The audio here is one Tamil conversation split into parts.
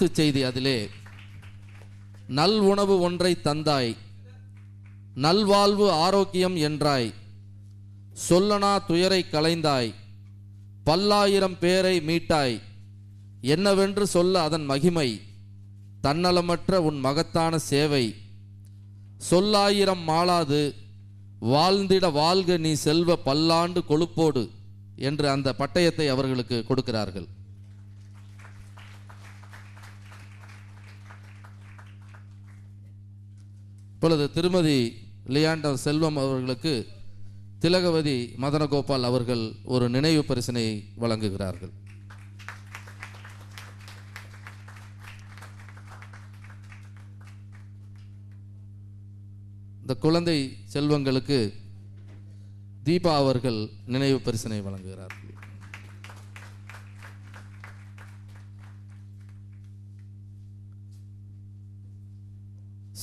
வாழ்த்து செய்தி. அதிலே நல் உணவு ஒன்றை தந்தாய், நல்வாழ்வு ஆரோக்கியம் என்றாய், சொல்லனா துயரை களைந்தாய், பல்லாயிரம் பேரை மீட்டாய், என்னவென்று சொல்ல அதன் மகிமை, தன்னலமற்ற உன் மகத்தான சேவை, சொல்லாயிரம் மாளாது வாழ்ந்திட வாழ்க நீ செல்வ பல்லாண்டு கொழுப்போடு என்று அந்த பட்டயத்தை அவர்களுக்கு கொடுக்கிறார்கள். இப்பொழுது திருமதி லியாண்டர் செல்வம் அவர்களுக்கு திலகவதி மதனகோபால் அவர்கள் ஒரு நினைவு பரிசினை வழங்குகிறார்கள். இந்த குழந்தை செல்வங்களுக்கு தீபா அவர்கள் நினைவு பரிசினை வழங்குகிறார்கள்.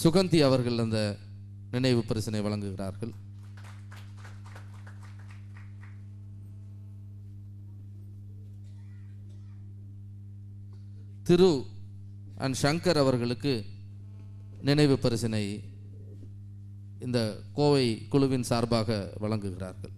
சுகந்தி அவர்கள் அந்த நினைவு பரிசினை வழங்குகிறார்கள். திரு அண்ட் சங்கர் அவர்களுக்கு நினைவு பரிசினை இந்த கோவை குழுவின் சார்பாக வழங்குகிறார்கள்.